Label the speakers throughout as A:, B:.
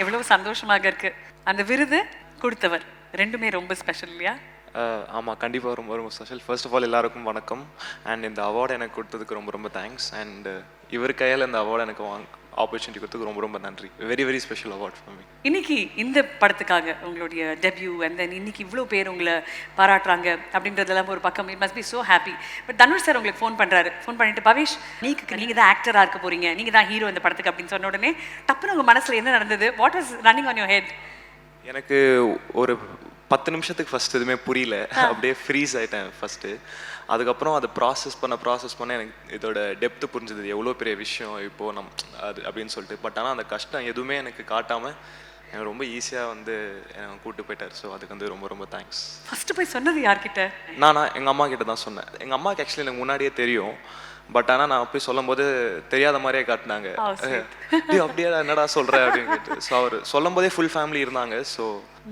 A: எவ்வளவு சந்தோஷமாக இருக்கு. அந்த விருது கொடுத்தவர் ரெண்டுமே ரொம்ப ஸ்பெஷல் இல்லையா?
B: ஆமாம், கண்டிப்பாக ரொம்ப ரொம்ப ஸ்பெஷல். ஃபர்ஸ்ட் ஆஃப் ஆல் எல்லாருக்கும் வணக்கம். அண்ட் இந்த அவார்டு எனக்கு கொடுத்ததுக்கு ரொம்ப ரொம்ப தேங்க்ஸ். அண்ட் இவர் கையால் இந்த அவார்டு எனக்கு ஆப்பர்ச்சுனிட்டி கொடுத்ததுக்கு ரொம்ப ரொம்ப நன்றி. Very very special award for me.
A: இன்னைக்கு இந்த படத்துக்காக உங்களுடைய டெபியூ அண்ட் தென் இன்னைக்கு இவ்வளோ பேர் உங்களை பாராட்டுறாங்க அப்படின்றதெல்லாம் ஒரு பக்கம். It must be so happy. But Dhanush sir உங்களுக்கு ஃபோன் பண்ணுறாரு. ஃபோன் பண்ணிட்டு பவேஷ் நீங்கள் தான் ஆக்டராக இருக்க போறீங்க, நீங்கள் தான் ஹீரோ இந்த படத்துக்கு அப்படின்னு சொன்ன உடனே டப்புன்னு உங்கள் மனசில் என்ன நடந்தது? What was running on your head?
B: எனக்கு ஒரு 10 நிமிஷத்துக்கு ஃபஸ்ட் எதுவுமே புரியல. அப்படியே ஃப்ரீஸ் ஆகிட்டேன் ஃபஸ்ட்டு. அதுக்கப்புறம் அதை ப்ராசஸ் பண்ண எனக்கு இதோட டெப்த்து புரிஞ்சுது, எவ்வளோ பெரிய விஷயம் இப்போது அது அப்படின்னு சொல்லிட்டு. பட் ஆனால் அந்த கஷ்டம் எதுவுமே எனக்கு காட்டாமல் எனக்கு ரொம்ப ஈஸியாக வந்து கூப்பிட்டு போயிட்டார். ஸோ அதுக்கு வந்து ரொம்ப ரொம்ப தேங்க்ஸ்.
A: ஃபஸ்ட்டு போய் சொன்னது யார்கிட்ட?
B: நான் எங்கள் அம்மா கிட்ட தான் சொன்னேன். எங்கள் அம்மாவுக்கு ஆக்சுவலி எனக்கு முன்னாடியே தெரியும். பட் ஆனால் நான் போய் சொல்லும் போது தெரியாத மாதிரியே காட்டினாங்க. அப்படியே என்னடா சொல்கிற அப்படின்னு கேட்டு. ஸோ அவர் சொல்லும் போதே ஃபுல் ஃபேமிலி இருந்தாங்க. So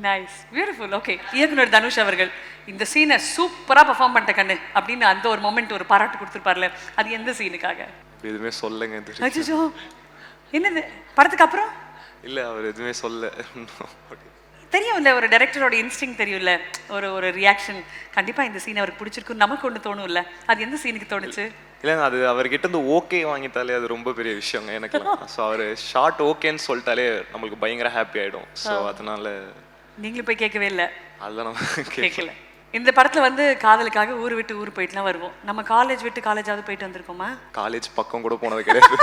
A: nice, beautiful. ஓகே, இயக்குனர் தனுஷ் அவர்கள் இந்த சீனை சூப்பராக பர்ஃபார்ம் பண்ணிட்ட கண்ணு அப்படின்னு அந்த ஒரு மொமெண்ட் ஒரு பாராட்டு கொடுத்துருப்பார்ல, அது எந்த சீனுக்காக?
B: எதுவுமே சொல்லுங்க.
A: அச்சோ, என்னது படத்துக்கு அப்புறம்?
B: இல்லை, அவர் எதுவுமே சொல்ல.
A: தெரியும்ல, ஒரு டைரக்டரோட இன்ஸ்டிங் தெரியும்ல, ஒரு ஒரு ரியாக்ஷன் கண்டிப்பாக இந்த சீன் அவருக்கு பிடிச்சிருக்குன்னு நமக்கு ஒன்று தோணும்ல, அது எந்த சீனுக்கு தோணுச்சு?
B: இல்லைங்க, அது அவர்கிட்ட இருந்து ஓகே வாங்கிட்டாலே அது ரொம்ப பெரிய விஷயங்க எனக்கு. ஸோ அவர் ஷார்ட் ஓகேன்னு சொல்லிட்டாலே நம்மளுக்கு பயங்கர ஹாப்பி ஆகிடும். ஸோ அதனால
A: நீங்களும் போய் கேட்கவே இல்லை?
B: அதெல்லாம் நம்ம
A: கேட்கல. இந்த படத்தில் வந்து காதலுக்காக ஊர் விட்டு ஊர் போயிட்டுலாம் வருவோம். நம்ம காலேஜ் விட்டு காலேஜாவது போயிட்டு வந்திருக்கோமா?
B: காலேஜ் பக்கம் கூட போனது கிடையாது.